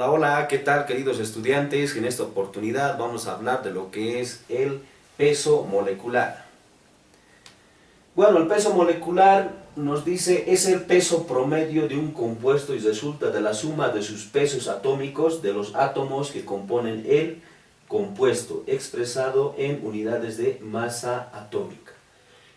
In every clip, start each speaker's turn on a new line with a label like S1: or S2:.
S1: Hola, hola, ¿qué tal queridos estudiantes? En esta oportunidad vamos a hablar de lo que es el peso molecular. Bueno, el peso molecular nos dice es el peso promedio de un compuesto y resulta de la suma de sus pesos atómicos de los átomos que componen el compuesto, expresado en unidades de masa atómica.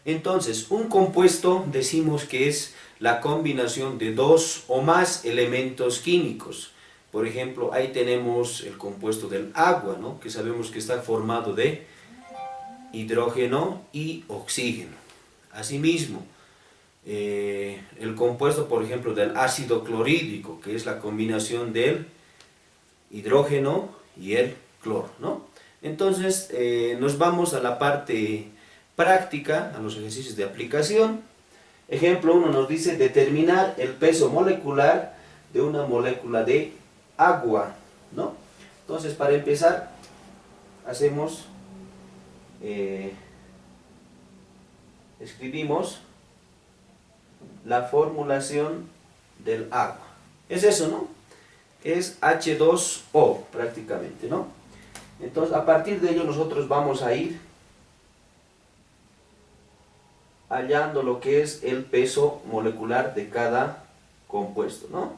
S1: Entonces, un compuesto decimos que es la combinación de dos o más elementos químicos. Por ejemplo, ahí tenemos el compuesto del agua, ¿no? Que sabemos que está formado de hidrógeno y oxígeno. Asimismo, el compuesto, por ejemplo, del ácido clorhídrico, que es la combinación del hidrógeno y el cloro, ¿no? Entonces, nos vamos a la parte práctica, a los ejercicios de aplicación. Ejemplo 1 nos dice determinar el peso molecular de una molécula de agua, ¿no? Entonces, para empezar, escribimos la formulación del agua. Es eso, ¿no? Es H2O prácticamente, ¿no? Entonces, a partir de ello nosotros vamos a ir hallando lo que es el peso molecular de cada compuesto, ¿no?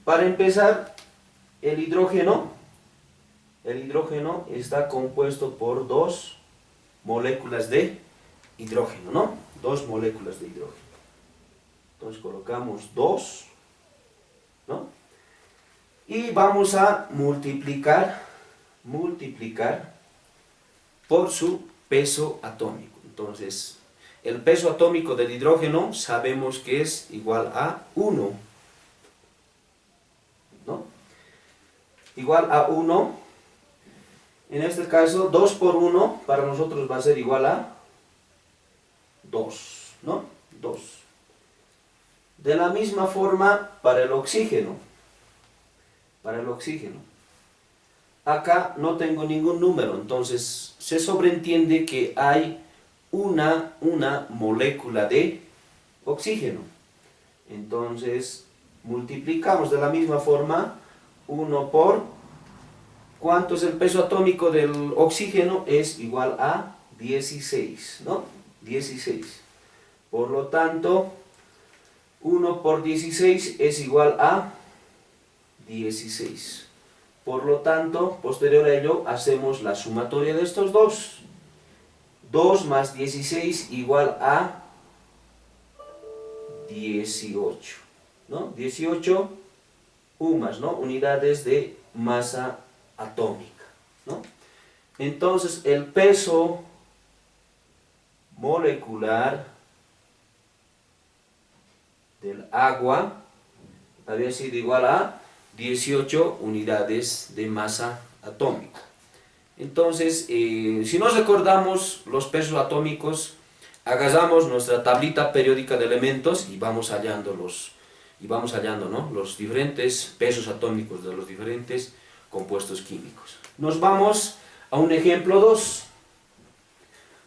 S1: Para empezar, el hidrógeno está compuesto por dos moléculas de hidrógeno, ¿no? Dos moléculas de hidrógeno. Entonces colocamos 2, ¿no? Y vamos a multiplicar por su peso atómico. Entonces, el peso atómico del hidrógeno sabemos que es igual a 1, ¿no? Igual a 1. En este caso, 2 por 1 para nosotros va a ser igual a 2, ¿no? 2. De la misma forma, para el oxígeno. Acá no tengo ningún número, entonces se sobreentiende que hay una molécula de oxígeno. Entonces, multiplicamos de la misma forma 1 por... ¿Cuánto es el peso atómico del oxígeno? Es igual a 16, ¿no? 16. Por lo tanto, 1 por 16 es igual a 16. Por lo tanto, posterior a ello, hacemos la sumatoria de estos dos. 2 más 16 igual a 18, ¿no? 18 UMAS, ¿no? Unidades de masa atómica, ¿no? Entonces, el peso molecular del agua había sido igual a 18 unidades de masa atómica. Entonces, si nos recordamos los pesos atómicos, agarramos nuestra tablita periódica de elementos y vamos hallando ¿no? Los diferentes pesos atómicos de los diferentes compuestos químicos. Nos vamos a un ejemplo 2.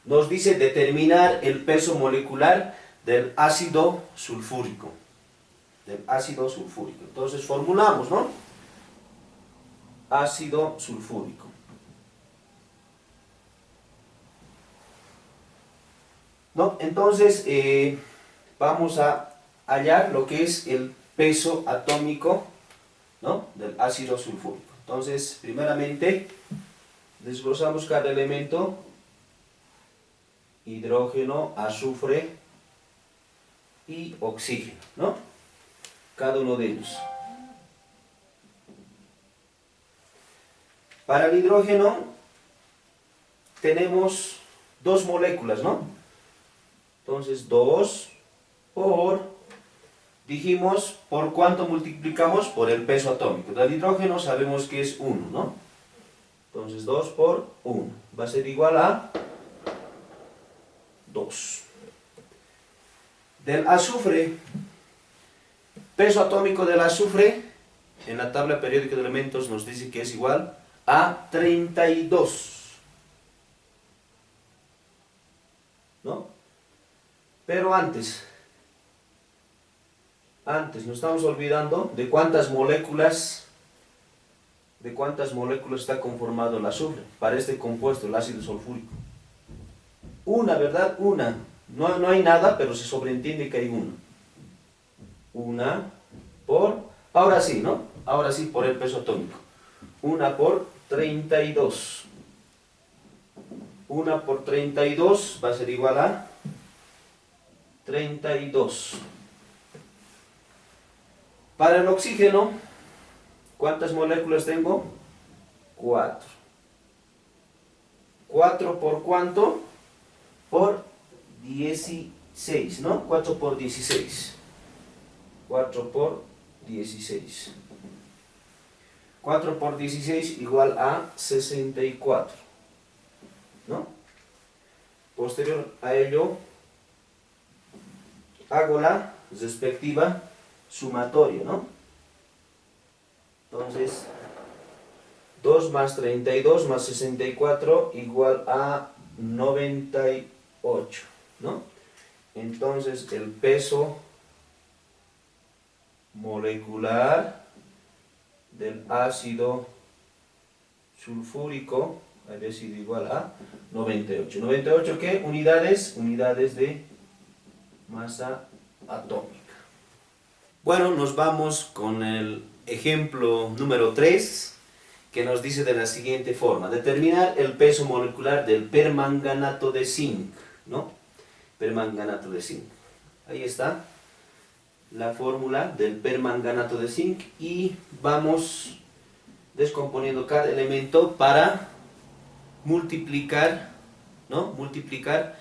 S1: Nos dice determinar el peso molecular del ácido sulfúrico. Entonces formulamos, ¿no? Ácido sulfúrico. ¿No? Entonces, vamos a hallar lo que es el peso atómico, ¿no? Del ácido sulfúrico. Entonces, primeramente, desglosamos cada elemento: hidrógeno, azufre y oxígeno, ¿no? Cada uno de ellos. Para el hidrógeno tenemos dos moléculas, ¿no? Entonces 2 por, dijimos, ¿por cuánto multiplicamos? Por el peso atómico. Del hidrógeno sabemos que es 1, ¿no? Entonces 2 por 1 va a ser igual a 2. Del azufre, peso atómico del azufre, en la tabla periódica de elementos nos dice que es igual a 32, ¿no? Pero antes nos estamos olvidando de cuántas moléculas ¿De cuántas moléculas está conformado el azufre? Para este compuesto, el ácido sulfúrico. Una, ¿verdad? Una. No hay nada, pero se sobreentiende que hay una. Una por... Ahora sí, ¿no? Ahora sí por el peso atómico. Una por 32. Una por 32 va a ser igual a 32. Para el oxígeno, ¿cuántas moléculas tengo? 4. ¿4 por cuánto? Por 16, ¿no? 4 por 16. 4 por 16. 4 por 16 igual a 64, ¿no? Posterior a ello, hago la respectiva sumatoria, ¿no? Entonces, 2 más 32 más 64 igual a 98, ¿no? Entonces, el peso molecular del ácido sulfúrico había sido igual a 98. ¿98 qué? Unidades. Unidades de masa atómica. Bueno, nos vamos con el ejemplo número 3, que nos dice de la siguiente forma: determinar el peso molecular del permanganato de zinc, ¿no? Permanganato de zinc. Ahí está la fórmula del permanganato de zinc y vamos descomponiendo cada elemento para multiplicar, ¿no? Multiplicar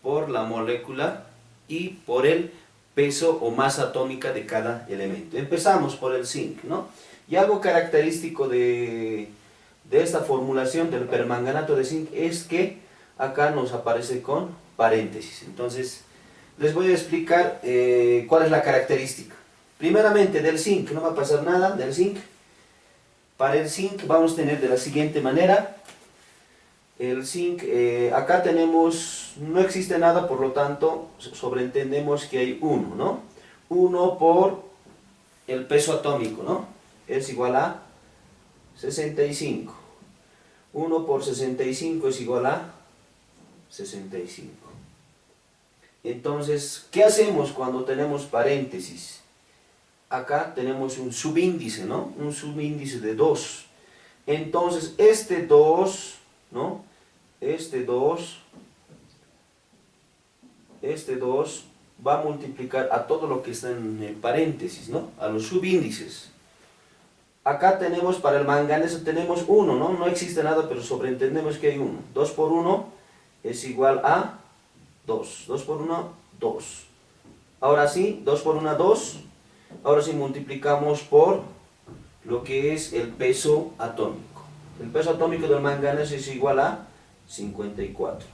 S1: por la molécula y por el peso o masa atómica de cada elemento. Empezamos por el zinc, ¿no? Y algo característico de esta formulación del permanganato de zinc es que acá nos aparece con paréntesis. Entonces, les voy a explicar cuál es la característica. Primeramente, del zinc, no va a pasar nada del zinc. Para el zinc vamos a tener de la siguiente manera. El zinc, acá tenemos, no existe nada, por lo tanto, sobreentendemos que hay 1, ¿no? 1 por el peso atómico, ¿no? Es igual a 65. 1 por 65 es igual a 65. Entonces, ¿qué hacemos cuando tenemos paréntesis? Acá tenemos un subíndice, ¿no? Un subíndice de 2. Entonces, este 2, ¿no? Este 2 va a multiplicar a todo lo que está en el paréntesis, ¿no? A los subíndices. Acá tenemos, para el manganeso tenemos 1, ¿no? No existe nada, pero sobreentendemos que hay 1. 2 por 1 es igual a 2. 2 por 1, 2. Ahora sí, 2 por 1, 2. Ahora sí multiplicamos por lo que es el peso atómico. El peso atómico del manganeso es igual a 54.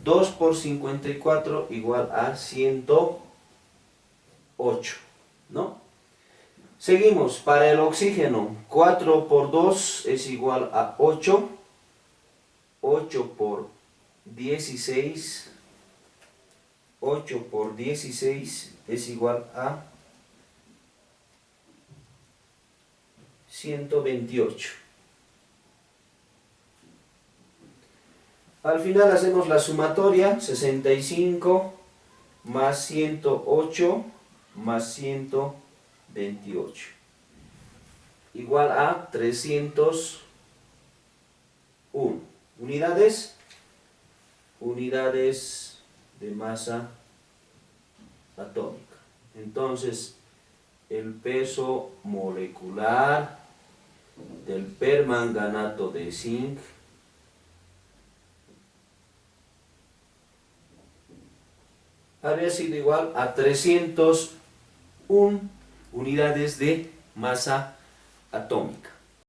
S1: 2 por 54 igual a 108, ¿no? Seguimos, para el oxígeno, 4 por 2 es igual a 8. 8 por 16. 8 por 16 es igual a 128. Al final hacemos la sumatoria: 65 más 108 más 128 igual a 301. Unidades de masa atómica. Entonces, el peso molecular del permanganato de zinc había sido igual a 301 unidades de masa atómica.